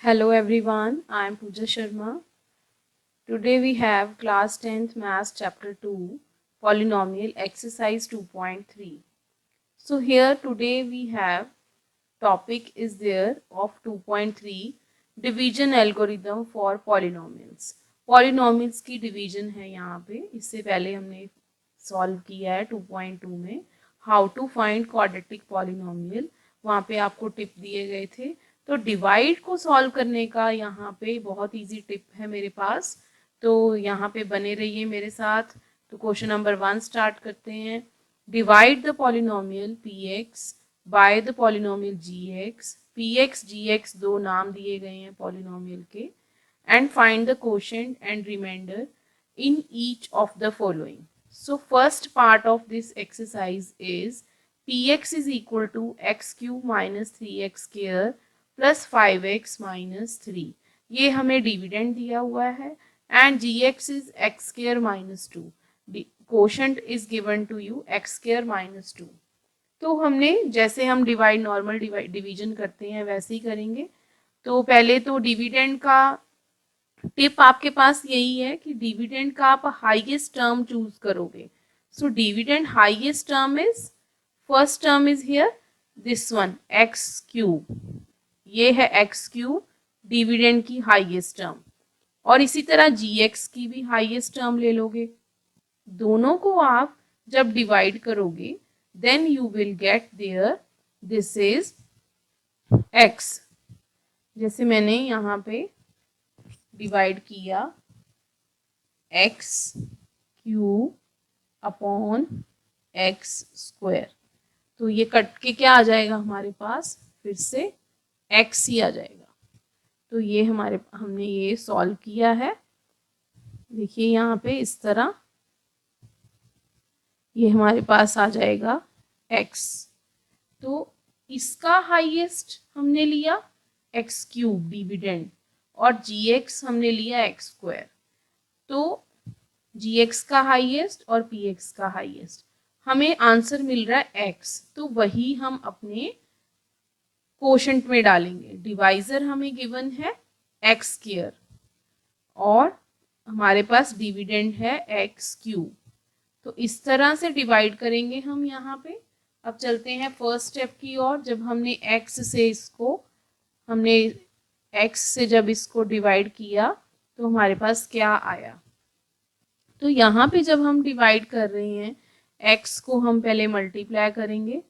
Hello everyone, I am Pooja Sharma. Today we have class 10th Maths chapter 2 polynomial exercise 2.3. So here today we have topic is there of 2.3 division algorithm for polynomials. Polynomials की division है यहाँ पे. इससे पहले हमने solve किया है 2.2 में how to find quadratic polynomial. वहाँ पे आपको टिप दिए गए थे. तो डिवाइड को सॉल्व करने का यहाँ पे बहुत इजी टिप है मेरे पास. तो यहाँ पे बने रहिए मेरे साथ. तो क्वेश्चन नंबर 1 स्टार्ट करते हैं. Divide the polynomial p x by the polynomial g x. P x g x दो नाम दिए गए हैं पॉलिनोमियल के. And find the quotient and remainder in each of the following. So first part of this exercise is px is equal to x cube minus 3x square plus 5x minus 3. ये हमें dividend दिया हुआ है. And gx is x square minus 2. Quotient is given to you x square minus 2. तो हमने जैसे हम divide normal division करते हैं वैसे ही करेंगे. तो पहले तो डिविडेंड का टिप आपके पास यही है कि डिविडेंड का आप हाईएस्ट टर्म चूज करोगे. So dividend highest term is first term is here this one x cube. ये है एक्स क्यूब डिविडेंड की हाईएस्ट टर्म. और इसी तरह जी एक्स की भी हाईएस्ट टर्म ले लोगे. दोनों को आप जब डिवाइड करोगे then you will get there this is x. जैसे मैंने यहाँ पे डिवाइड किया x cube upon x square. तो ये कट के क्या आ जाएगा हमारे पास फिर से एक्स ही आ जाएगा. तो ये हमने ये सॉल्व किया है. देखिए यहाँ पे इस तरह ये हमारे पास आ जाएगा एक्स. तो इसका हाईएस्ट हमने लिया एक्स क्यूब डिविडेंड और जी एक्स हमने लिया एक्स स्क्वायर. तो जी एक्स का हाईएस्ट और पी एक्स का हाईएस्ट. हमें आंसर मिल रहा है एक्स. तो वही हम अपने कोशेंट में डालेंगे. डिवाइजर हमें गिवन है एक्स स्क्वायर और हमारे पास डिविडेंड है एक्स क्यूब. तो इस तरह से डिवाइड करेंगे हम यहाँ पे. अब चलते हैं फर्स्ट स्टेप की ओर. जब हमने एक्स से इसको हमने x से जब इसको डिवाइड किया तो हमारे पास क्या आया. तो यहाँ पे जब हम डिवाइड कर रहे हैं x को हम पहले मल्टीप्लाई करेंगे.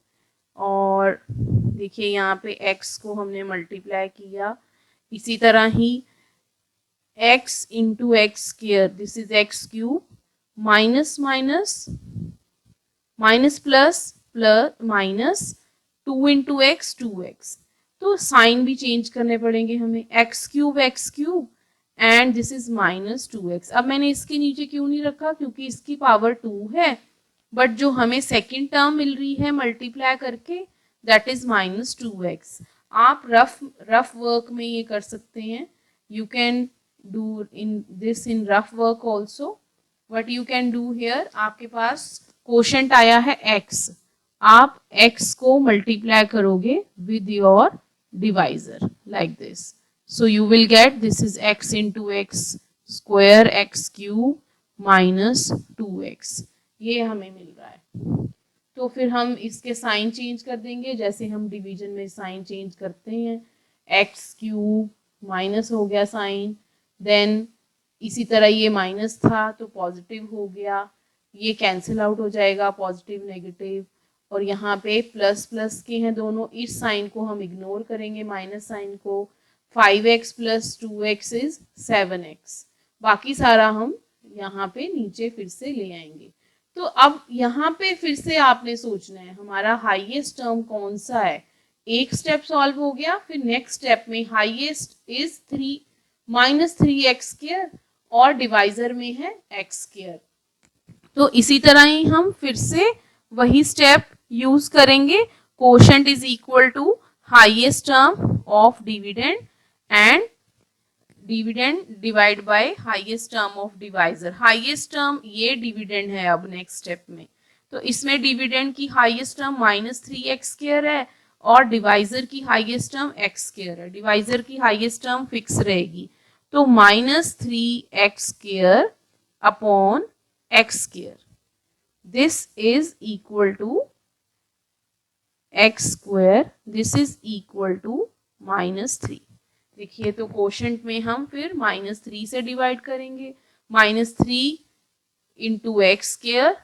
और देखिए यहाँ पे x को हमने मल्टीप्लाई किया. इसी तरह ही x into x square this is x cube minus minus minus plus plus minus 2 into x 2x. तो साइन भी चेंज करने पड़ेंगे हमें. X cube and this is minus 2x. अब मैंने इसके नीचे क्यों नहीं रखा क्योंकि इसकी पावर 2 है. बट जो हमें सेकेंड टर्म मिल रही है मल्टीप्लाई करके दैट इज माइनस 2x. आप रफ वर्क में ये कर सकते हैं. You can do in this in rough work also. What you can do here आपके पास कोशेंट आया है x. आप x को मल्टीप्लाई करोगे with your divisor like this. So you will get this is x into x square x cube minus 2x. ये हमें मिल रहा है. तो फिर हम इसके साइन चेंज कर देंगे जैसे हम डिवीजन में साइन चेंज करते हैं. x क्यूब माइनस हो गया साइन. देन इसी तरह ये माइनस था तो पॉजिटिव हो गया. ये कैंसिल आउट हो जाएगा पॉजिटिव नेगेटिव. और यहाँ पे प्लस प्लस के हैं दोनों. इस साइन को हम इग्नोर करेंगे माइनस साइन को. 5x plus 2x is 7x. बाकी सारा हम यहाँ पे नीचे फिर से ले आएंगे. तो अब यहाँ पे फिर से आपने सोचना है हमारा हाईएस्ट टर्म कौन सा है. एक स्टेप सॉल्व हो गया. फिर नेक्स्ट स्टेप में highest is 3 minus 3x square और डिवाइजर में है x स्क्वायर. तो इसी तरह ही हम फिर से वही स्टेप यूज करेंगे. Quotient is equal to highest term of dividend and dividend divide by highest term of divisor. Highest term ये डिविडेंड है. अब नेक्स्ट स्टेप में तो इसमें डिविडेंड की highest term minus 3x square है और डिवाइजर की हाईएस्ट टर्म एक्स स्क्वायर है, डिवाइजर की हाईएस्ट टर्म फिक्स रहेगी, तो -3x² upon x square, this is equal to x square, this is equal to -3। देखिए तो क्वोशंट में हम फिर -3 से डिवाइड करेंगे, -3 into x square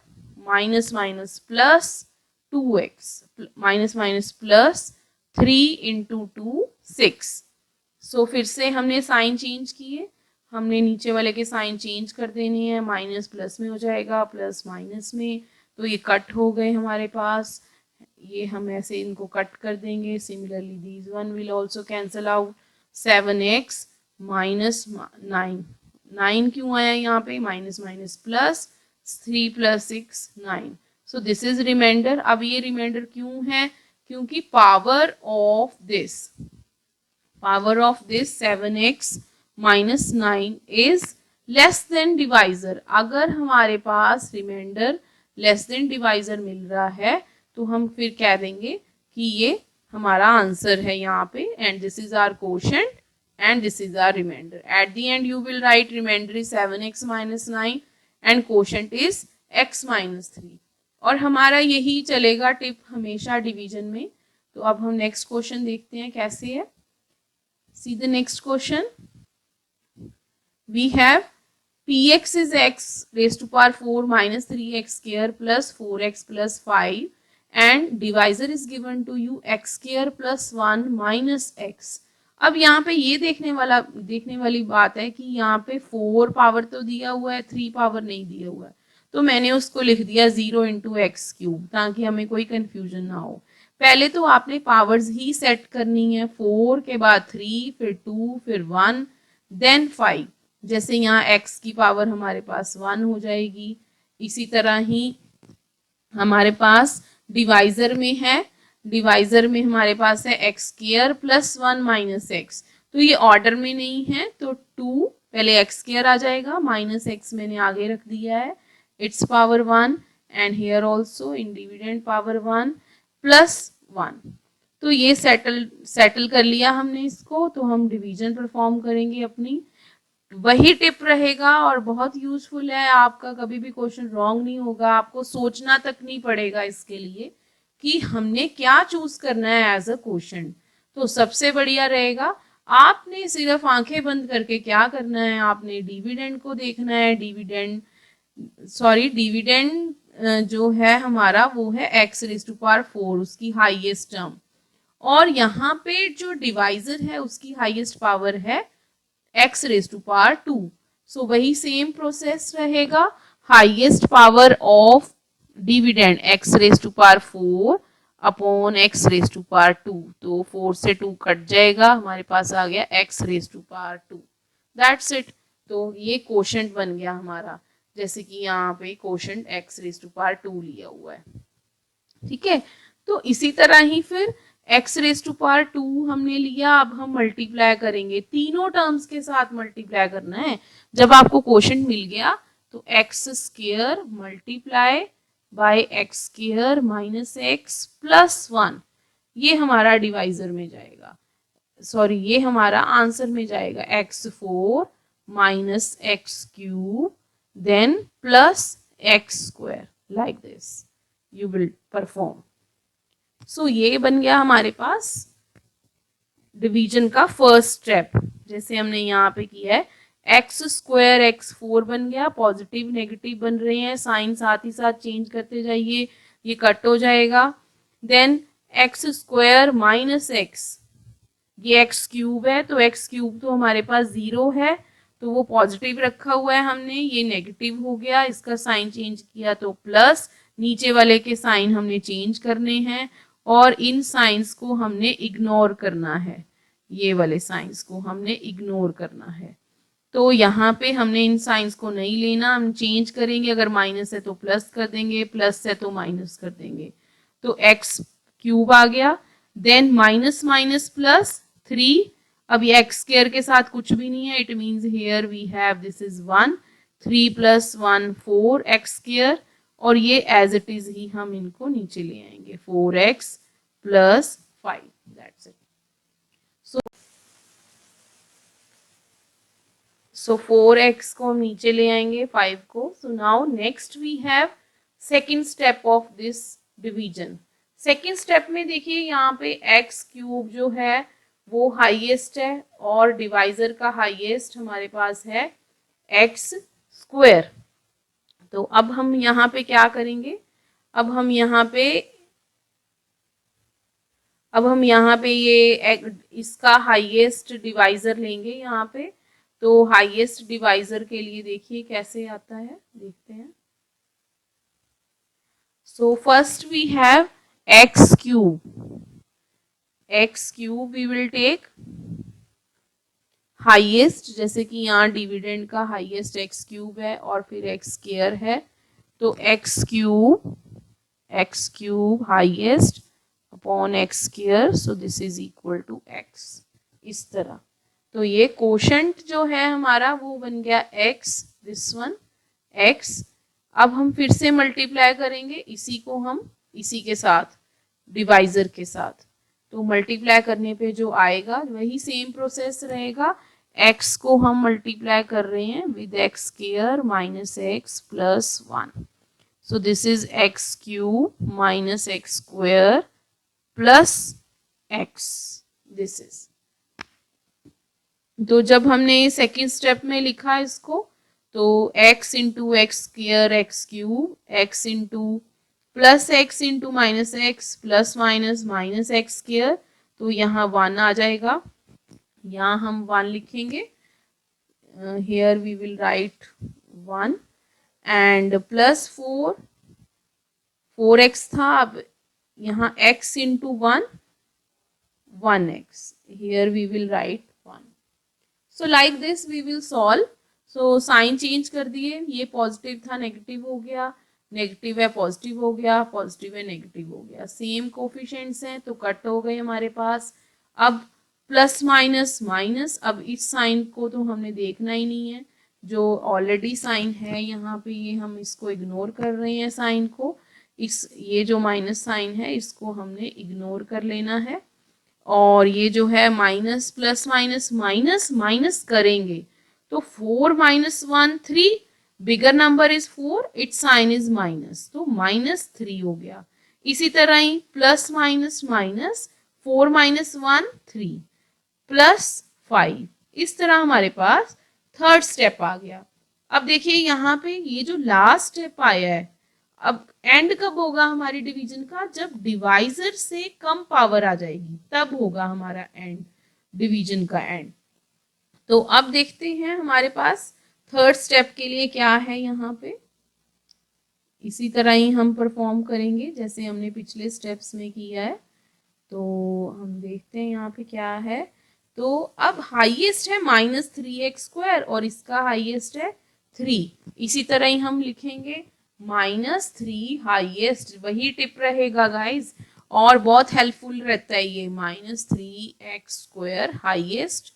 minus minus plus 2x minus minus plus 3 into 2 6। सो फिर से हमने साइन चेंज किए, हमने नीचे वाले के साइन चेंज कर देने हैं, माइनस प्लस में हो जाएगा, प्लस माइनस में, तो ये कट हो गए हमारे पास, ये हम ऐसे इनको कट कर देंगे। Similarly these one will also cancel out, 7x minus 9, 9 क्यों आया यहाँ पे, minus minus plus 3 plus 6 9, so this is remainder. अब ये रिमाइंडर क्यों है, क्योंकि power of this 7x minus 9 is less than divisor. अगर हमारे पास रिमाइंडर लेस देन डिवाइजर मिल रहा है तो हम फिर कह देंगे कि ये हमारा आंसर है यहाँ पे, and this is our quotient and this is our remainder. At the end you will write remainder is 7x minus 9 and quotient is x minus 3, और हमारा यही चलेगा टिप हमेशा डिवीजन में। तो अब हम नेक्स्ट क्वेश्चन देखते हैं कैसे है। See the next question. We have px is x raised to power 4 minus 3x square plus 4x plus 5 and divisor is given to you x square plus 1 minus x। अब यहाँ पे ये देखने वाली बात है कि यहाँ पे 4 पावर तो दिया हुआ है, 3 पावर नहीं दिया हुआ है, तो मैंने उसको लिख दिया 0 इंटू एक्स क्यूब, ताकि हमें कोई कंफ्यूजन ना हो। पहले तो आपने पावर्स ही सेट करनी है, 4 के बाद 3 फिर 2 फिर 1 देन 5। जैसे यहाँ x की पावर हमारे पास 1 हो जाएगी, इसी तरह ही हमारे पास डिवाइजर में है, डिवाइजर में हमारे पास है x square plus 1 minus x, तो ये ऑर्डर में नहीं है, तो 2 पहले एक्स स्क्वायर आ जाएगा, माइनस एक्स मैंने आगे रख दिया है, it's power 1 and here also in dividend power 1 plus 1। तो ये सेटल कर लिया हमने इसको, तो हम डिवीजन परफॉर्म करेंगे अपनी। वही टिप रहेगा और बहुत यूजफुल है, आपका कभी भी क्वेश्चन रॉन्ग नहीं होगा, आपको सोचना तक नहीं पड़ेगा इसके लिए कि हमने क्या चूज करना है एज अ क्वेश्चन। तो सबसे बढ़िया रहेगा, आपने सिर्फ आंखें बंद करके क्या करना है, आपने डिविडेंड को देखना है। डिविडेंड जो है हमारा वो है x रेज़ टू पावर 4, उसकी हाईएस्ट टर्म, और यहाँ पे जो डिवाइजर है उसकी हाईएस्ट पावर है x raise to power 2। So वही सेम प्रोसेस रहेगा, highest power of dividend x raise to power 4 upon x raise to power 2, तो 4 से 2 कट जाएगा, हमारे पास आ गया x raise to power 2, that's it. तो ये क्वोशंट बन गया हमारा, जैसे कि यहाँ पे quotient x raise to power 2 लिया हुआ है, ठीक है। तो इसी तरह ही फिर x रेज़ टू पावर 2 हमने लिया, अब हम मल्टीप्लाई करेंगे, तीनों टर्म्स के साथ मल्टीप्लाई करना है। जब आपको क्वोशंट मिल गया तो x square multiply by x square minus x plus 1, ये हमारा डिवाइजर में जाएगा, सॉरी ये हमारा आंसर में जाएगा, x4 minus x cube then plus x square, like this you will perform. So ये बन गया हमारे पास डिवीजन का फर्स्ट स्टेप, जैसे हमने यहाँ पे किया है, एक्स स्क्वायर x4 बन गया, पॉजिटिव नेगेटिव बन रहे हैं, साइन साथ ही साथ चेंज करते जाइए, ये कट हो जाएगा। Then x square minus x, ये एक्स क्यूब है, तो एक्स क्यूब तो हमारे पास 0 है, तो वो पॉजिटिव रखा हुआ है हमने, ये नेगेटिव हो गया, इसका साइन चेंज किया तो प्लस, नीचे वाले के साइन हमने चेंज करने हैं और इन साइंस को हमने इग्नोर करना है, ये वाले साइंस को हमने इग्नोर करना है। तो यहाँ पे हमने इन साइंस को नहीं लेना, हम चेंज करेंगे, अगर माइनस है तो प्लस कर देंगे, प्लस है तो माइनस कर देंगे, तो एक्स क्यूब आ गया। देन माइनस माइनस प्लस 3, अब ये एक्स स्क्वायर के साथ कुछ भी नहीं है, it means here we have this is 1, 3 plus 1 4 x square, और ये एज इट इज ही हम इनको नीचे ले आएंगे, 4x plus 5, that's it. So 4x को हम नीचे ले आएंगे 5 को. So now next we have second step of this division. Second step में देखिए यहाँ पे x क्यूब जो है वो हाईएस्ट है और डिवाइजर का हाईएस्ट हमारे पास है x स्क्वायर. तो अब हम यहाँ पे क्या करेंगे, अब हम यहाँ पे ये इसका हाईएस्ट डिवाइजर लेंगे यहाँ पे. तो हाईएस्ट डिवाइजर के लिए देखिए कैसे आता है, देखते हैं. So first we have x cube. We will take highest, जैसे कि यहाँ डिविडेंड का हाईएस्ट x क्यूब है और फिर x स्क्वायर है. तो x cube highest upon x square, so this is equal to x. इस तरह. तो ये कोशेंट जो है हमारा वो बन गया x, दिस वन x. अब हम फिर से मल्टीप्लाई करेंगे इसी को हम इसी के साथ, डिवाइजर के साथ. तो मल्टीप्लाई करने पे जो आएगा वही सेम प्रोसेस रहेगा. x को हम मल्टीप्लाई कर रहे हैं with x square minus x plus 1. So this is x cube minus x square plus x. This is. तो जब हमने सेकेंड स्टेप में लिखा इसको, तो x into x square x cube, x into plus x into minus x plus minus minus x square. तो यहाँ 1 आ जाएगा, यहाँ हम 1 लिखेंगे. Here we will write 1 and plus 4x था. अब यहाँ x into 1x. Here we will write 1. So like this we will solve. So sign change कर दिए, ये पॉजिटिव था नेगेटिव हो गया, नेगेटिव है पॉजिटिव हो गया, पॉजिटिव है नेगेटिव हो गया. सेम कोफिशिएंट्स हैं तो कट हो गए हमारे पास. अब प्लस माइनस माइनस, अब इस साइन को तो हमने देखना ही नहीं है, जो ऑलरेडी साइन है यहाँ पे ये हम इसको इग्नोर कर रहे हैं साइन को. ये जो माइनस साइन है इसको हमने इग्नोर कर लेना है. और ये जो है minus plus minus minus minus करेंगे तो 4 minus 1 3, bigger number is 4, its sign is minus, तो माइनस 3 हो गया. इसी तरह ही plus minus minus 4 minus 1 3 plus 5. इस तरह हमारे पास थर्ड स्टेप आ गया. अब देखिए यहाँ पे ये जो लास्ट स्टेप आया है, अब एंड कब होगा हमारी डिवीजन का, जब डिवाइजर से कम पावर आ जाएगी तब होगा हमारा एंड, डिवीजन का एंड. तो अब देखते हैं हमारे पास थर्ड स्टेप के लिए क्या है. यहाँ पे इसी तरह ही हम परफॉर्म करेंगे जैसे हमने पिछले स्टेप्स में किया है. तो हम देखते हैं यहाँ पे क्या है. तो अब हाईएस्ट है माइनस 3x स्क्वायर और इसका हाईएस्ट है 3. इसी तरह ही हम लिखेंगे -3 हाईएस्ट, वही टिप रहेगा गाइज और बहुत हेल्पफुल रहता है ये. -3x square highest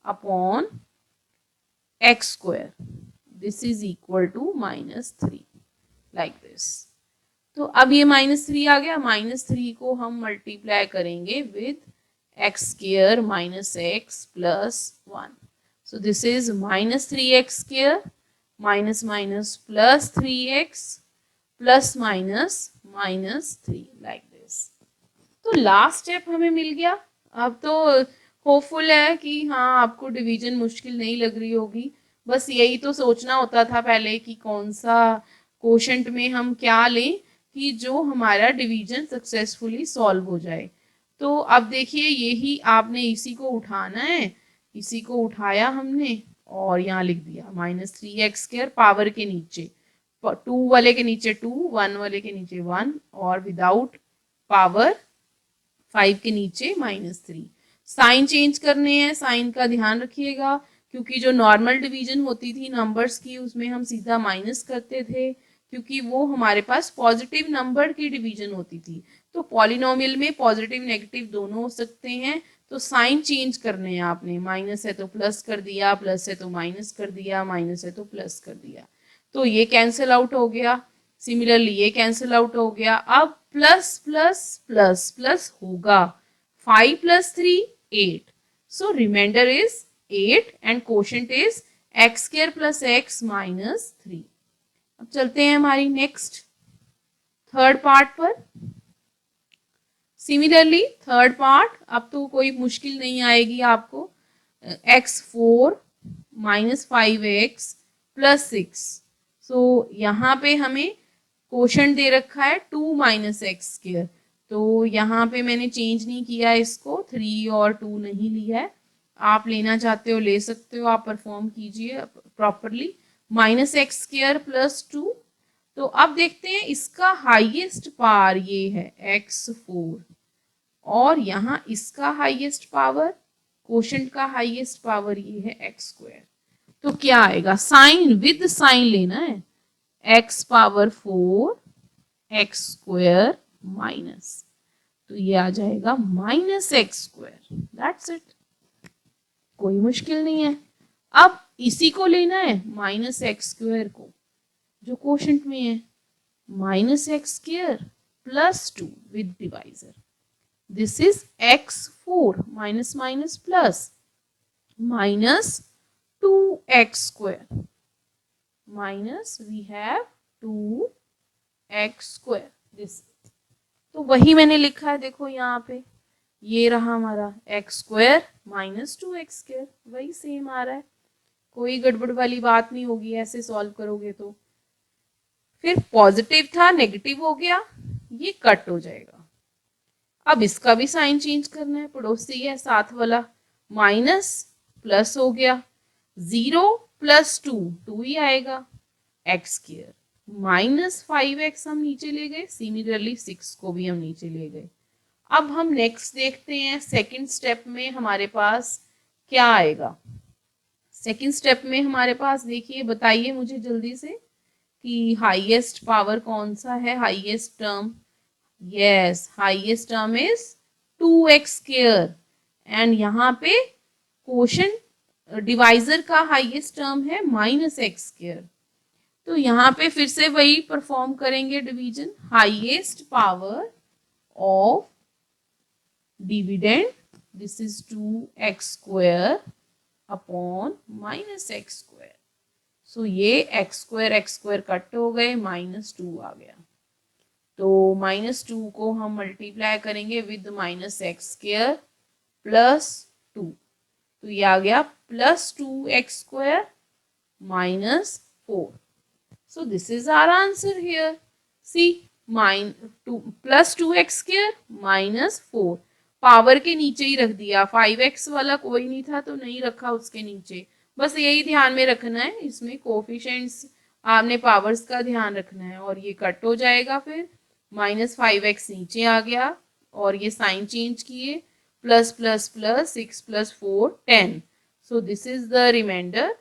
upon x square, this is equal to -3, like this. तो अब ये -3 आ गया. -3 को हम मल्टीप्लाई करेंगे with x square minus x plus 1. So this is -3x square minus minus plus 3x plus minus minus 3, like this. तो last step हमें मिल गया. अब तो होपफुल है कि हाँ आपको डिवीजन मुश्किल नहीं लग रही होगी. बस यही तो सोचना होता था पहले कि कौन सा कोशेंट में हम क्या लें कि जो हमारा डिवीजन सक्सेसफुली सॉल्व हो जाए. तो अब देखिए यही आपने इसी को उठाना है, इसी को उठाया हमने और यहाँ लिख दिया -3x स्क्वायर पावर के नीचे 2 वाले के नीचे 2, 1 वाले के नीचे 1 और विदाउट पावर 5 के नीचे -3. साइन चेंज करने हैं, साइन का ध्यान रखिएगा क्योंकि जो नॉर्मल डिवीजन होती थी नंबर्स की उसमें हम सीधा माइनस करते थे क्योंकि वो हमारे पास पॉजिटिव नंबर की डिवीजन होती थी. तो पॉलिनोमियल में पॉजिटिव नेगेटिव दोनों हो सकते हैं. तो साइन चेंज करने हैं आपने, माइनस है तो प्लस कर दिया, प्लस है तो माइनस कर दिया, माइनस है तो प्लस कर दिया. तो ये कैंसिल आउट हो गया. सिमिलरली ये कैंसिल आउट हो गया. अब प्लस प्लस प्लस प्लस होगा 5 plus 3 8. So remainder is 8 and quotient is x square plus x minus 3. अब चलते हैं हमारी नेक्स्ट थर्ड पार्ट पर। सिमिलरली थर्ड पार्ट, अब तो कोई मुश्किल नहीं आएगी आपको। x4 minus 5x plus 6। सो यहाँ पे हमें क्वोशंट दे रखा है 2 माइनस एक्स स्क्वायर, तो यहाँ पे मैंने चेंज नहीं किया इसको, 3 और 2 नहीं लिया है। आप लेना चाहते हो ले सकते हो, आप परफॉर्म कीजिए properly. Minus x square plus 2। तो अब देखते हैं इसका हाईएस्ट पावर ये है x4 और यहाँ इसका हाईएस्ट पावर, क्वोशंट का हाईएस्ट पावर ये है x स्क्वायर। तो क्या आएगा, साइन विद साइन लेना है, x power 4 x square minus, तो ये आ जाएगा minus x square. That's it, कोई मुश्किल नहीं है। अब इसी को लेना है माइनस एक्स स्क्वायर को जो क्वोशंट में है, minus x square plus 2 with divisor. This is x4 minus minus plus minus 2x square minus we have 2x square. This, तो वही मैंने लिखा है, देखो यहाँ पे ये रहा हमारा x square minus 2x square, वही सेम आ रहा है, कोई गड़बड़ वाली बात नहीं होगी ऐसे सॉल्व करोगे तो। फिर पॉजिटिव था नेगेटिव हो गया, ये कट हो जाएगा। अब इसका भी साइन चेंज करना है, पड़ोसी है साथ वाला, माइनस प्लस हो गया, 0 प्लस 2 2 ही आएगा, एक्स स्क्वायर माइनस 5x हम नीचे ले गए, सिमिलरली 6 को भी हम नीचे ले गए। अब हम नेक्स्ट देखते हैं सेकंड स्टेप में हमारे पास क्या आएगा। सेकंड स्टेप में हमारे पास देखिए, बताइए मुझे जल्दी से कि हाईएस्ट पावर कौन सा है, highest term. Yes, highest term is 2x square and यहाँ पे क्वोशंट डिवाइजर का हाईएस्ट टर्म है माइनस एक्स स्क्वायर। तो यहाँ पे फिर से वही परफॉर्म करेंगे division, highest power of dividend, this is 2x square upon minus x square. So ये x स्क्वायर कट हो गए, माइनस 2 आ गया, तो माइनस 2 को हम मल्टीप्लाई करेंगे with minus x square plus 2, तो ये आ गया plus 2x square minus 4। So this is our answer here. See, plus 2x square minus 4, power के नीचे ही रख दिया, 5x वाला कोई नहीं था तो नहीं रखा उसके नीचे, बस यही ध्यान में रखना है, इसमें कोफिशिएंट्स आपने पावर्स का ध्यान रखना है। और ये कट हो जाएगा, फिर माइनस 5x नीचे आ गया और ये साइन चेंज किए, plus plus plus 6 plus 4 10। So this is the remainder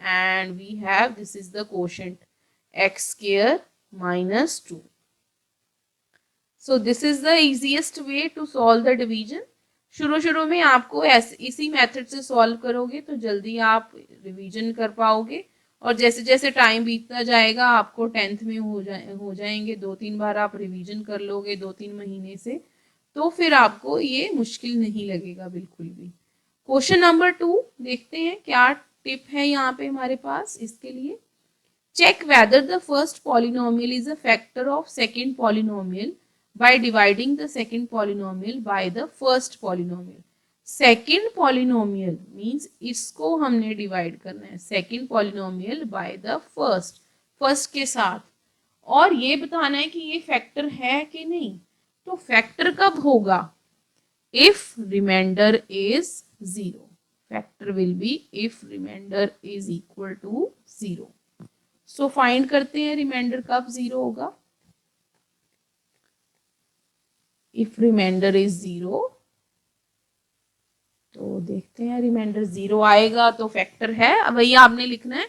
and we have, this is the quotient x square minus 2. So this is the easiest way to solve the division. शुरू में आपको ऐसे इसी method से solve करोगे तो जल्दी आप रिवीजन कर पाओगे, और जैसे जैसे टाइम बीतता जाएगा आपको 10th में हो जाएंगे, 2-3 बार आप रिवीजन कर लोगे 2-3 महीने से, तो फिर आपको ये मुश्किल नहीं लगेगा बिल्कुल भी। क्वेश्चन नंबर 2 देखते हैं क्या टिप है यहाँ पे हमारे पास इसके लिए। Check whether the first polynomial is a factor of second polynomial by dividing the second polynomial by the first polynomial. Second polynomial means इसको हमने डिवाइड करना है, second polynomial by the first के साथ, और ये बताना है कि ये फैक्टर है कि नहीं। तो फैक्टर कब होगा, if remainder is 0. Factor will be if remainder is equal to 0. So find करते हैं रिमाइंडर कब 0 होगा। इफ रिमाइंडर इज 0, तो देखते हैं रिमाइंडर 0 आएगा तो फैक्टर है। अब वही आपने लिखना है,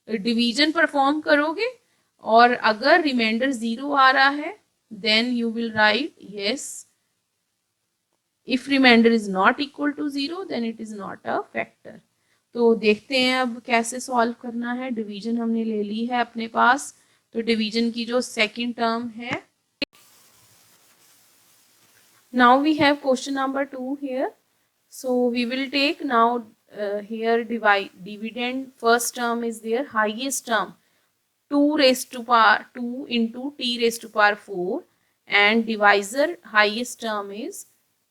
डिवीजन परफॉर्म करोगे और अगर रिमाइंडर 0 आ रहा है then you will write yes, if remainder is not equal to 0 then it is not a factor. तो देखते हैं अब कैसे सॉल्व करना है। डिवीजन हमने ले ली है अपने पास, तो डिवीजन की जो सेकंड टर्म है Now we have question number 2 here. So we will take now here dividend. First term is there, highest term 2 raised to power 2 into t raised to power 4, and divisor highest term is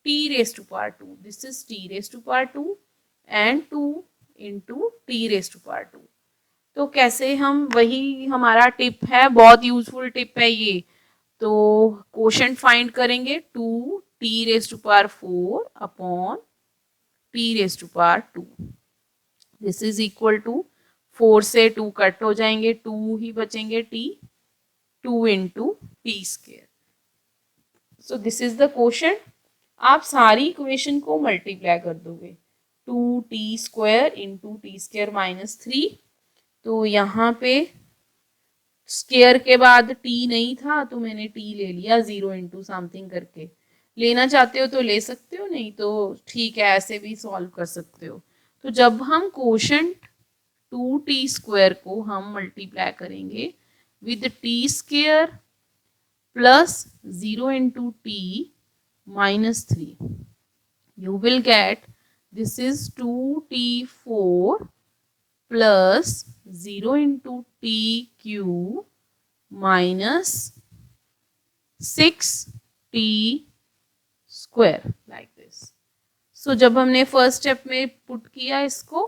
t raised to power 2. This is t raised to power 2 and 2 into t raised to power 2. तो कैसे हम, वही हमारा tip है, बहुत useful tip है ये। तो क्वोशंट फाइंड करेंगे 2 t raise to power 4 upon t raise to power 2। This is equal to 4 से 2 कट हो जाएंगे, 2 ही बचेंगे t, 2 into t square. So this is the quotient. आप सारी इक्वेशन को मल्टीप्लाई कर दोगे, 2 t square into t square minus 3। तो यहाँ पे स्क्वायर के बाद टी नहीं था तो मैंने टी ले लिया 0 इंटू समथिंग करके। लेना चाहते हो तो ले सकते हो, नहीं तो ठीक है ऐसे भी सॉल्व कर सकते हो। तो जब हम क्वोशंट 2t स्क्वायर को हम मल्टीप्लाई करेंगे with T square plus 0 into T minus 3, you will get this is 2t4 plus 0 into t cube minus 6t square like this. So जब हमने फर्स्ट स्टेप में पुट किया इसको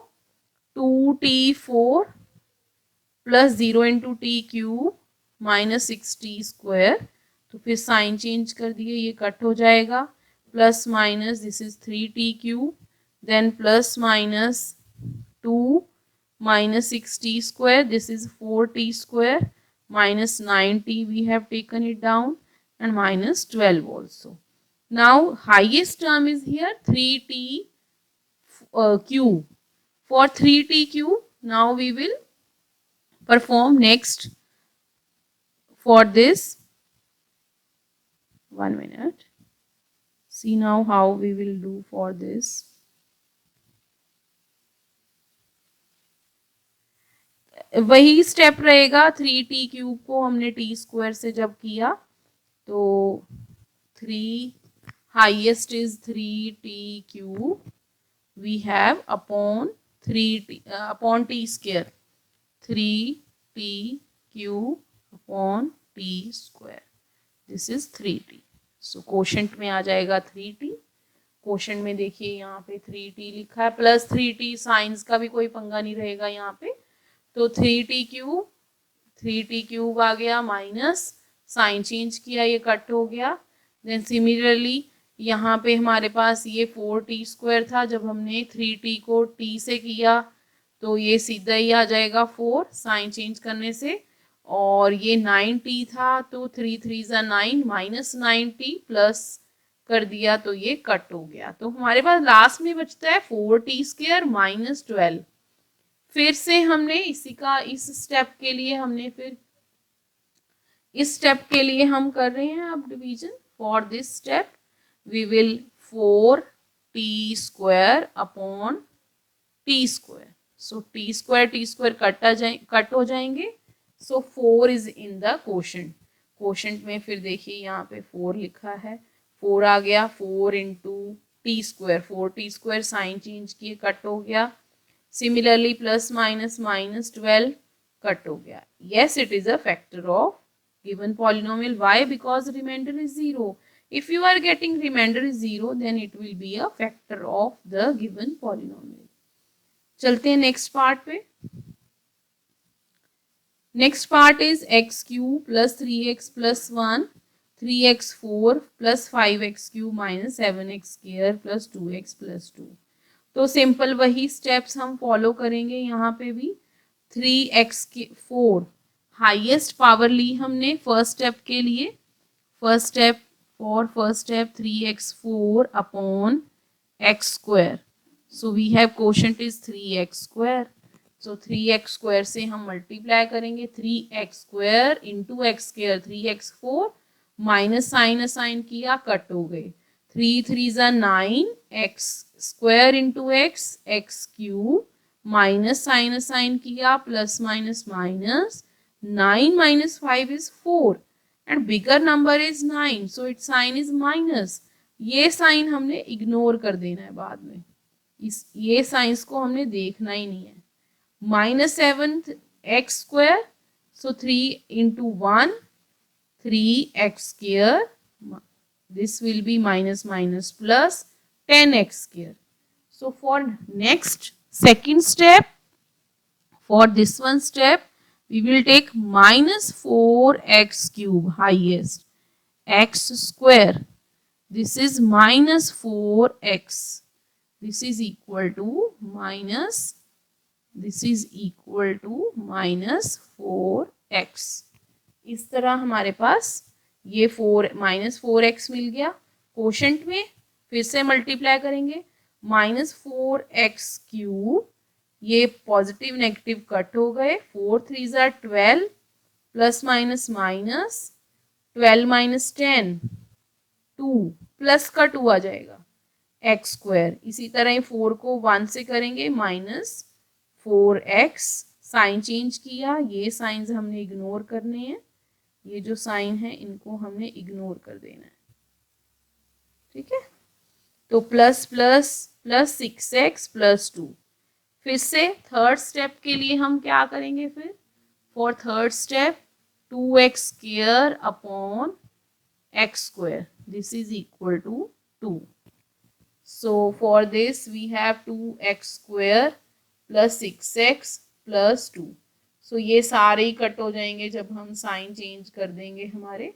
2t4 plus 0 into T cube minus 6t square, तो फिर sign change कर दिए, ये कट हो जाएगा, plus minus this is 3t cube, then plus minus 2 minus 6t square, this is 4t square, minus 9t we have taken it down, and minus 12 also. Now highest term is here 3t cube. For 3t cube, now we will perform next for this. 1 minute. See now how we will do for this. वही step रहेगा, 3t cube को हमने T square से जब किया तो 3 highest is 3t cube we have upon 3t upon t square, 3t cube upon t square, this is 3t। So quotient में आ जाएगा 3t। क्वोशंट में देखिए यहाँ पे 3t लिखा है प्लस 3t, साइंस का भी कोई पंगा नहीं रहेगा यहाँ पे। तो 3t क्यूब आ गया, माइनस साइन चेंज किया, ये कट हो गया। देन सिमिलरली यहाँ पे हमारे पास ये 4t स्क्वायर था, जब हमने 3t को t से किया तो ये सीधा ही आ जाएगा 4 साइन चेंज करने से, और ये 9t था तो 3 3 ज़ा 9 माइनस 9t प्लस कर दिया तो ये कट हो गया। तो हमारे पास लास्ट में बचता है 4t स्क्वायर माइनस 12। फिर से हमने इसी का इस स्टेप के लिए हमने फिर इस स्टेप के लिए हम कर रहे हैं अब division. For this step we will 4t square upon t square. So t square cut हो जाएंगे। So 4 is in the quotient. Quotient में फिर देखिए यहाँ पे 4 लिखा है, 4 आ गया, 4 into t square, 4t square sine change किए कट हो गया। Similarly plus minus minus 12 cut हो गया। Yes, it is a factor of given polynomial. Why? Because remainder is 0. If you are getting remainder is 0, then it will be a factor of the given polynomial. चलते हैं next part पे। Next part is x cube plus 3x plus 1, 3x4 plus 5x cube minus 7x square plus 2x plus 2। तो simple वही steps हम follow करेंगे यहाँ पे भी। 3x4 हाईएस्ट पावर ली हमने फर्स्ट स्टेप के लिए। First step 3x4 upon x square. So we have quotient is 3x square. So 3x square से हम मल्टीप्लाई करेंगे, 3x square into x square, 3x4 minus sign assign किया cut हो गए, 3 3 ज़ा 9 x square into x cube minus sign assign किया plus minus minus 9 minus 5 is 4 and bigger number is 9, so its sign is minus. ये sign हमने ignore कर देना है बाद में, ये साइंस को हमने देखना ही नहीं है। -7x², so 3 into 1, 3x², this will be minus minus plus 10x². So for next second step, for this one step, we will take -4x³ highest, x². This is -4x. This is equal to -4x. इस तरह हमारे पास ये -4x मिल गया। Quotient में फिर से multiply करेंगे, -4x³, ये पॉजिटिव नेगेटिव कट हो गए, 4 3 ज़ा 12, plus minus minus 12 minus 10 2, plus का 2 आ जाएगा, x²। इसी तरह 4 को 1 से करेंगे, -4x, साइन चेंज किया, ये साइंस हमने इग्नोर करने हैं, ये जो साइन है इनको हमने इग्नोर कर देना है, ठीक है। तो plus plus plus 6x plus 2। फिर से थर्ड स्टेप के लिए हम क्या करेंगे, फिर for third step 2x² upon x², this is equal to 2. So for this we have 2x² plus 6x plus 2. So ये सारे ही कट हो जाएंगे जब हम साइन चेंज कर देंगे हमारे,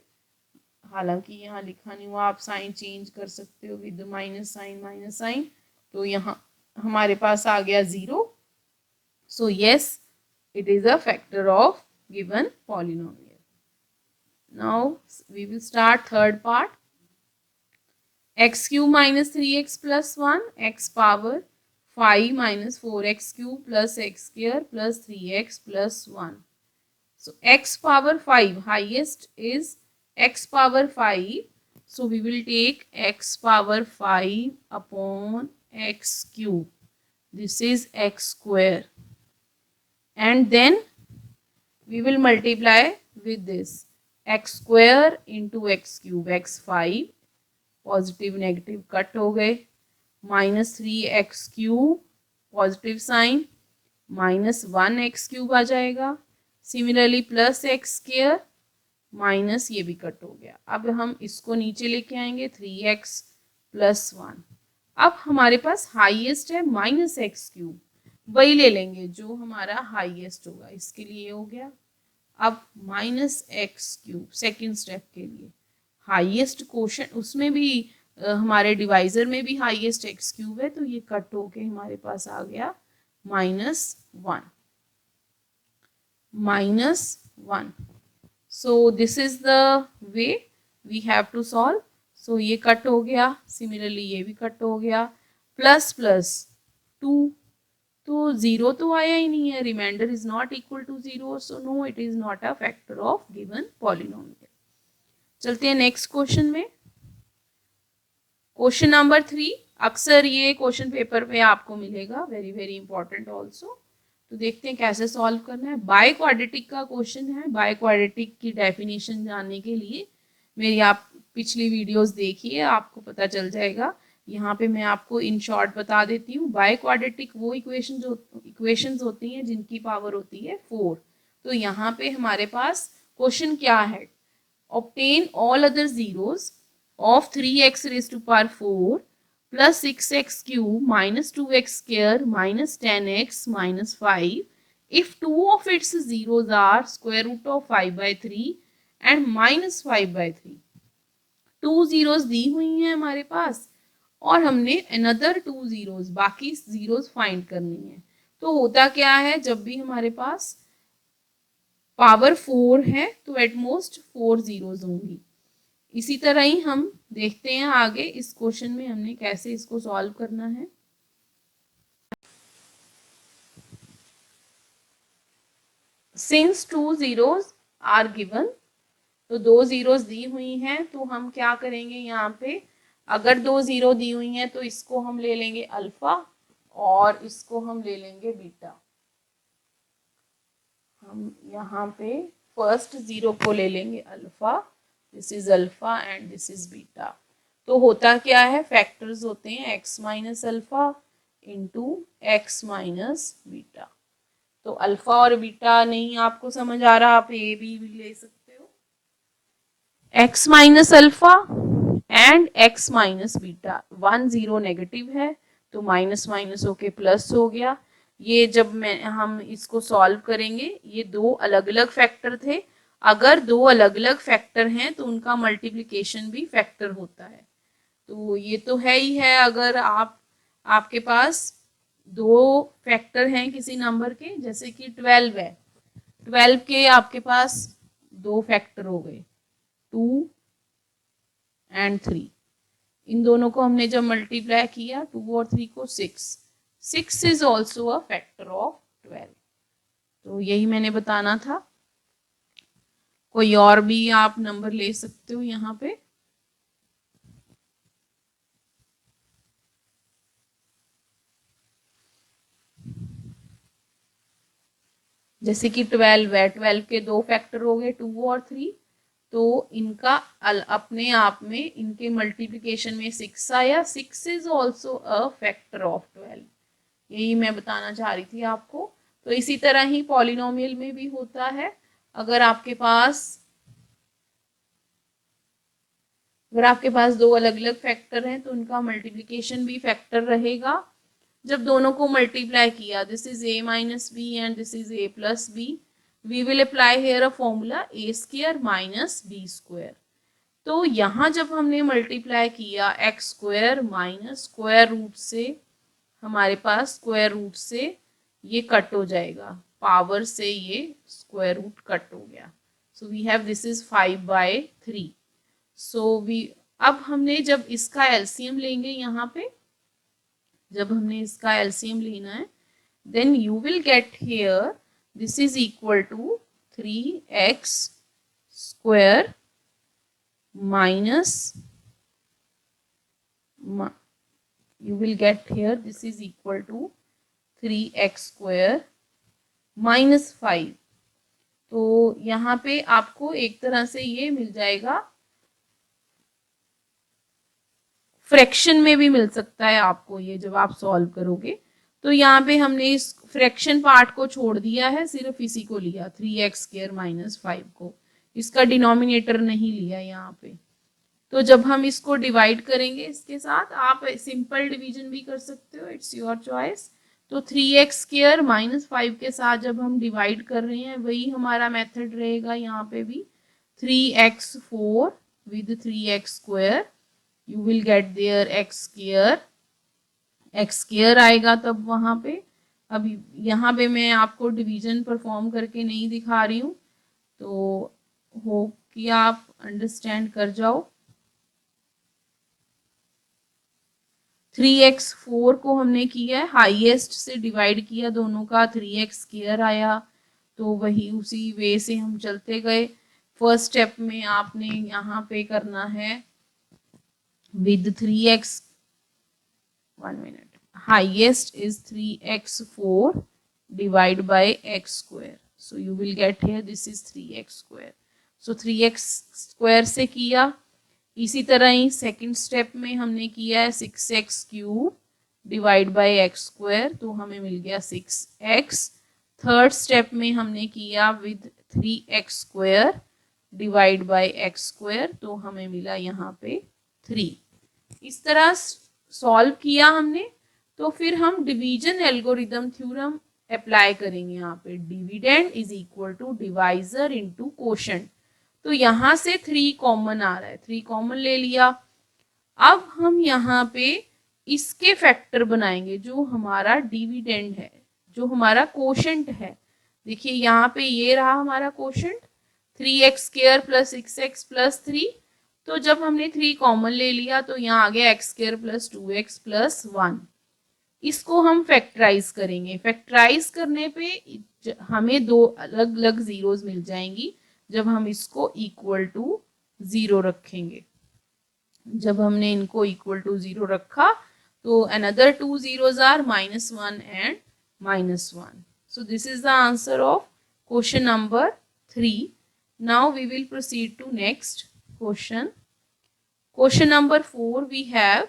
हालांकि यहाँ लिखा नहीं हुआ, आप साइन चेंज कर सकते हो विद माइनस साइन। तो यहाँ हमारे पास आ गया 0. So yes, it is a factor of given polynomial. Now we will start third part. x³ minus 3x plus 1, x power 5 minus 4x³ plus x² plus 3x plus 1. So x power 5, highest is x power 5. So we will take x power 5 upon x³. This is x². And then we will multiply with this x² into x³, x5, positive negative cut हो गए, -3x³ positive sign, -1x³ आ जाएगा, similarly plus x², minus ये भी cut हो गया। अब हम इसको नीचे लेके आएंगे, 3x plus 1। अब हमारे पास हाईएस्ट है -x³, वही ले लेंगे जो हमारा हाईएस्ट होगा, इसके लिए हो गया। अब -x³ सेकेंड स्टेप के लिए हाईएस्ट क्वोशंट, उसमें भी हमारे डिवाइजर में भी हाईएस्ट x³ है, तो ये कट होके हमारे पास आ गया -1। So this is the way we have to solve. So ये कट हो गया, सिमिलरली ये भी कट हो गया, प्लस प्लस 2, तो 0 तो आया ही नहीं है, remainder is not equal to 0, so no, it is not a factor of given polynomial. चलते हैं नेक्स्ट क्वेश्चन में। क्वेश्चन नंबर 3, अक्सर ये क्वेश्चन पेपर पे आपको मिलेगा, वेरी वेरी इंपॉर्टेंट ऑल्सो। तो देखते हैं कैसे सॉल्व करना है। बाय क्वाड्रेटिक का क्वेश्चन है। बाय क्वाड्रेटिक की डेफिनेशन जानने के लिए मेरी आप पिछली वीडियोस देखिए, आपको पता चल जाएगा। यहाँ पे मैं आपको इन शॉर्ट बता देती हूँ। बाय क्वाड्रेटिक वो इक्वेशंस होती हैं जिनकी पावर होती है 4। तो यहाँ पे हमारे पास क्वेश्चन क्या है, obtain all other zeros of 3x raised to power 4 plus 6x³ minus 2x² minus 10x minus 5 if two of its zeros are square root of 5/3 and minus 5/3। 2 zeros दी हुई हैं हमारे पास और हमने another 2 zeros, बाकी zeros find करनी है। तो होता क्या है, जब भी हमारे पास पावर 4 है तो एटमोस्ट 4 जीरोज होंगी। इसी तरह ही हम देखते हैं आगे इस क्वेश्चन में हमने कैसे इसको सॉल्व करना है। सिंस 2 जीरोज आर गिवन, तो 2 जीरोज दी हुई हैं, तो हम क्या करेंगे, यहाँ पे अगर 2 जीरो दी हुई हैं तो इसको हम ले लेंगे अल्फा और इसको हम ले लेंगे बीटा। हम यहाँ पे फर्स्ट जीरो को ले लेंगे alpha, this is alpha and this is beta. तो होता क्या है, फैक्टर्स होते हैं x minus alpha into x minus beta. तो अल्फा और बीटा नहीं आपको समझ आ रहा, आप ए बी भी ले सकते हो। x minus alpha and x minus beta, 1 0 negative है तो माइनस माइनस होके प्लस हो गया। ये जब हम इसको सॉल्व करेंगे, ये दो अलग अलग फैक्टर थे। अगर दो अलग अलग फैक्टर हैं तो उनका मल्टीप्लिकेशन भी फैक्टर होता है। तो ये तो है ही है, अगर आपके पास दो फैक्टर हैं किसी नंबर के, जैसे कि 12 है, 12 के आपके पास दो फैक्टर हो गए 2 एंड 3। इन दोनों को हमने जब मल्टीप्लाई किया 2 और 3 को 6 is also a factor of 12। तो यही मैंने बताना था। कोई और भी आप नंबर ले सकते हो यहाँ पे। जैसे कि 12 है, 12 के दो फैक्टर हो गए 2 और 3, तो इनका अपने आप में इनके मल्टीप्लिकेशन में 6 आया। 6 is also a factor of 12। यही मैं बताना चाह रही थी आपको। तो इसी तरह ही पॉलिनोमियल में भी होता है। अगर आपके पास दो अलग अलग फैक्टर हैं तो उनका मल्टीप्लिकेशन भी फैक्टर रहेगा। जब दोनों को मल्टीप्लाई किया, this is a minus B and this is a plus B, we will apply here a formula a square minus b square. तो यहाँ जब हमने मल्टीप्लाई किया x square minus square root से, हमारे पास स्क्वायर रूट से ये कट हो जाएगा, पावर से ये स्क्वायर रूट कट हो गया। So we have this is 5/3। So we अब हमने जब इसका एलसीएम लेंगे, यहाँ पे जब हमने इसका एलसीएम लेना है, then you will get here this is equal to 3x square minus, you will get here this is equal to 3x square minus 5। तो यहाँ पे आपको एक तरह से ये मिल जाएगा, फ्रैक्शन में भी मिल सकता है आपको ये जब आप सॉल्व करोगे। तो यहाँ पे हमने इस फ्रैक्शन पार्ट को छोड़ दिया है, सिर्फ इसी को लिया 3x स्क्वायर माइनस 5 को, इसका डिनोमिनेटर नहीं लिया यहाँ पे। तो जब हम इसको डिवाइड करेंगे इसके साथ, आप सिंपल डिवीजन भी कर सकते हो, इट्स योर चॉइस। तो 3x स्क्वायर माइनस 5 के साथ जब हम डिवाइड कर रहे हैं, वही हमारा मेथड रहेगा यहाँ पे भी। 3x4 with 3x square, you will get there x square आएगा तब वहां पे। अब यहाँ पे मैं आपको डिवीजन परफॉर्म करके नहीं दिखा रही हूँ, तो होप कि आप अंडरस्टैंड कर जाओ। 3x4 को हमने किया है, हाईएस्ट से डिवाइड किया दोनों का, 3x स्क्वायर आया। तो वही उसी वे से हम चलते गए। फर्स्ट स्टेप में आपने यहाँ पे करना है with 3x, 1 minute, highest is 3x4 divide by x square, so you will get here this is 3x square। so 3x square से किया। इसी तरह ही सेकंड स्टेप में हमने किया है 6x cube divide by x square, तो हमें मिल गया 6x। थर्ड स्टेप में हमने किया with 3x square divide by x square, तो हमें मिला यहाँ पे 3। इस तरह सॉल्व किया हमने। तो फिर हम डिवीजन एल्गोरिदम थ्योरम अप्लाई करेंगे यहाँ पे। Dividend is equal to divisor into quotient. तो यहाँ से 3 कॉमन आ रहा है, 3 कॉमन ले लिया। अब हम यहाँ पे इसके फैक्टर बनाएंगे, जो हमारा डिविडेंड है, जो हमारा कोशेंट है। देखिए यहाँ पे ये रहा हमारा quotient 3x square plus 6x plus 3। तो जब हमने 3 कॉमन ले लिया तो यहाँ आ गया x square plus 2x plus 1। इसको हम फैक्टराइज करेंगे। फैक्टराइज करने पे हमें दो अलग अलग जीरोस मिल जाएंगी जब हम इसको इक्वल टू 0 रखेंगे। जब हमने इनको इक्वल टू 0 रखा तो another 2 zeros are -1 and -1। So this is the answer of question number 3। Now we will proceed to next question. Question number 4 we have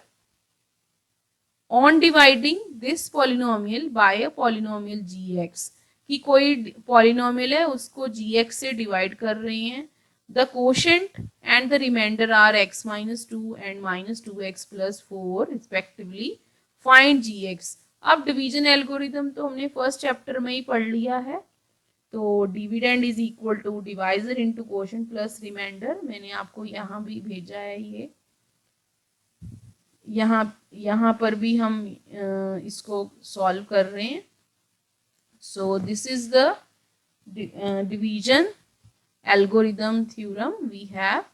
on dividing this polynomial by a polynomial gx, कि कोई polynomial है उसको gx से divide कर रहे हैं. The quotient and the remainder are x minus 2 and minus 2x plus 4 respectively. Find gx. अब division algorithm तो हमने फर्स्ट चैप्टर में ही पढ़ लिया है. तो dividend is equal to divisor into quotient plus remainder. मैंने आपको यहाँ भी भेजा है ये. यहाँ पर भी हम इसको सॉल्व कर रहे हैं. सो this is the division algorithm theorem we have.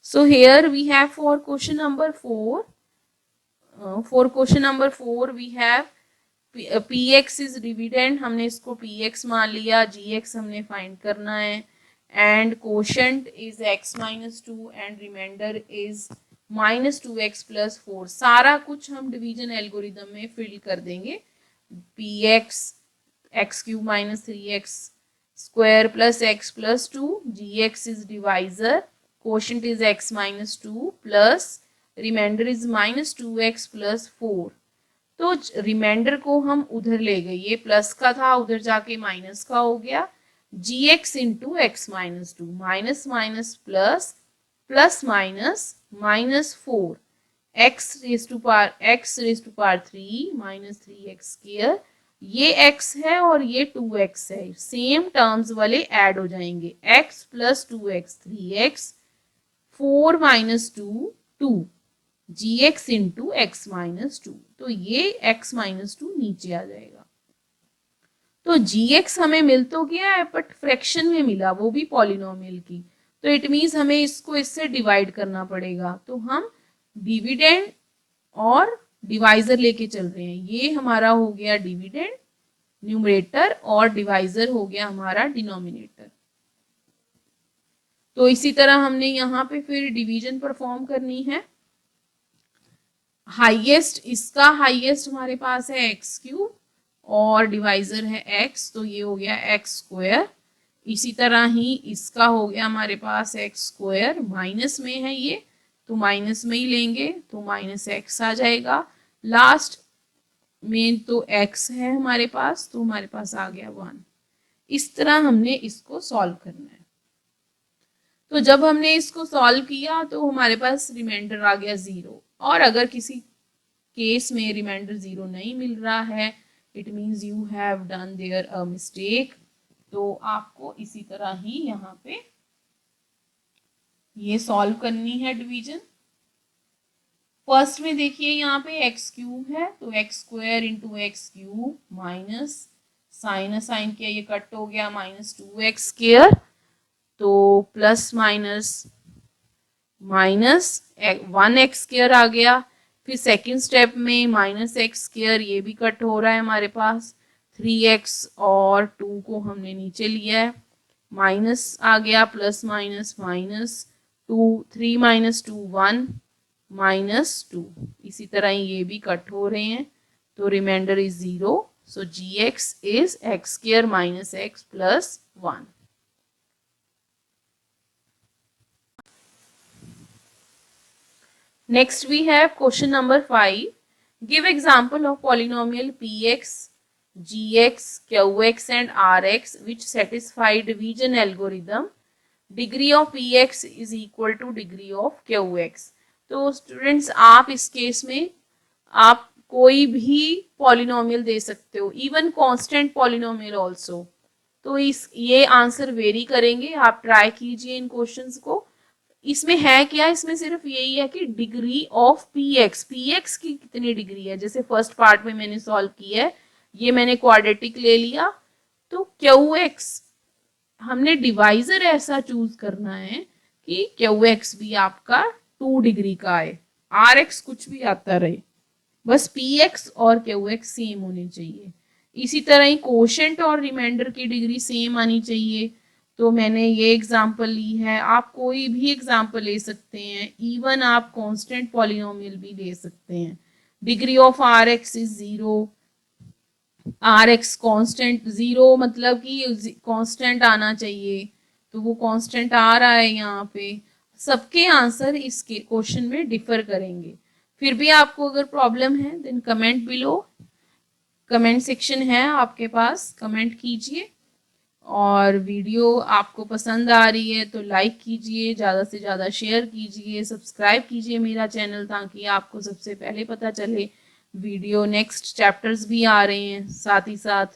So here we have for question number 4. For question number 4 we have px is dividend, हमने इसको px मान लिया. gx हमने फाइंड करना है. And quotient is x minus 2 and remainder is minus 2x plus 4. सारा कुछ हम डिवीजन एल्गोरिथम में फिल कर देंगे. px x cube minus 3x square plus x plus 2. gx is divisor. quotient is x minus 2 plus remainder is minus 2x plus 4. तो reminder को हम उधर ले गए, ये प्लस का था उधर जाके माइनस का हो गया. gx into x minus 2, minus minus plus, plus minus minus 4, x raise to power 3 minus 3x square. ये x है और ये 2x है, सेम टर्म्स वाले ऐड हो जाएंगे. x plus 2x 3x, 4 minus 2 2, gx into x minus 2. तो ये x माइनस 2 नीचे आ जाएगा. तो gx हमें मिल तो गया है बट फ्रैक्शन में मिला, वो भी पॉलिनोमियल की. तो इट मीन्स हमें इसको इससे डिवाइड करना पड़ेगा. तो हम डिविडेंड और डिवाइजर लेके चल रहे हैं. ये हमारा हो गया डिविडेंड न्यूमरेटर और डिवाइजर हो गया हमारा डिनोमिनेटर. तो इसी तरह हमने यहाँ पे फिर डिवीजन परफॉर्म करनी है. हाईएस्ट, इसका हाईएस्ट हमारे पास है एक्स क्यूब और डिवाइजर है x, तो ये हो गया एक्स स्क्वायर. इसी तरह ही इसका हो गया हमारे पास एक्स स्क्वायर, माइनस में है ये तो माइनस में ही लेंगे तो माइनस एक्स आ जाएगा. लास्ट में तो x है हमारे पास तो हमारे पास आ गया 1. इस तरह हमने इसको सॉल्व करना है. तो जब हमने इसको सॉल्व किया तो हमारे पास रिमाइंडर आ गया 0. और अगर किसी केस में रिमाइंडर 0 नहीं मिल रहा है, it means you have done there a mistake. तो आपको इसी तरह ही यहाँ पे ये सॉल्व करनी है डिवीजन. फर्स्ट में देखिए यहाँ पे एक्स क्यूब है तो x square into x cube minus sign किया, ये कट हो गया माइनस 2x स्क्वायर. तो plus minus minus 1x square आ गया. फिर सेकंड स्टेप में माइनस एक्स स्क्वायर, ये भी कट हो रहा है हमारे पास. 3x और 2 को हमने नीचे लिया है, माइनस आ गया plus minus minus 2, 3 minus 2 1 minus 2. इसी तरह ये भी कट हो रहे हैं तो remainder is 0. So gx is x square minus x plus 1. Next we have question number 5. Give example of polynomial px, gx, qx and rx which satisfy division algorithm. Degree of px is equal to degree of qx. तो students आप इस case में आप कोई भी polynomial दे सकते हो, even constant polynomial also. तो इस ये आंसर वेरी करेंगे. आप ट्राई कीजिए इन क्वेश्चंस को. इसमें है क्या, इसमें सिर्फ यही है कि डिग्री ऑफ px की कितनी डिग्री है. जैसे फर्स्ट पार्ट में मैंने सॉल्व किया है, ये मैंने क्वाड्रेटिक ले लिया. तो qx हमने डिवाइजर ऐसा चूज करना है कि qx भी आपका 2 डिग्री का आए, rx कुछ भी आता रहे, बस px और qx सेम होने चाहिए. इसी तरह ही कोशेंट और रिमाइंडर की डिग्री सेम आनी चाहिए. तो मैंने ये एग्जांपल ली है, आप कोई भी एग्जांपल ले सकते हैं, इवन आप कांस्टेंट पॉलिनोमियल भी ले सकते हैं. Degree of R x is 0, R x constant, 0 मतलब कि कांस्टेंट आना चाहिए, तो वो कांस्टेंट आ रहा है यहाँ पे। सबके आंसर इसके क्वेश्चन में डिफर करेंगे। फिर भी आपको अगर प्रॉब्लम है then comment below, comment section है आपके पास, कमेंट कीजिए। और वीडियो आपको पसंद आ रही है तो लाइक कीजिए, ज़्यादा से ज़्यादा शेयर कीजिए, सब्सक्राइब कीजिए मेरा चैनल, ताकि आपको सबसे पहले पता चले। वीडियो नेक्स्ट चैप्टर्स भी आ रहे हैं साथ ही साथ,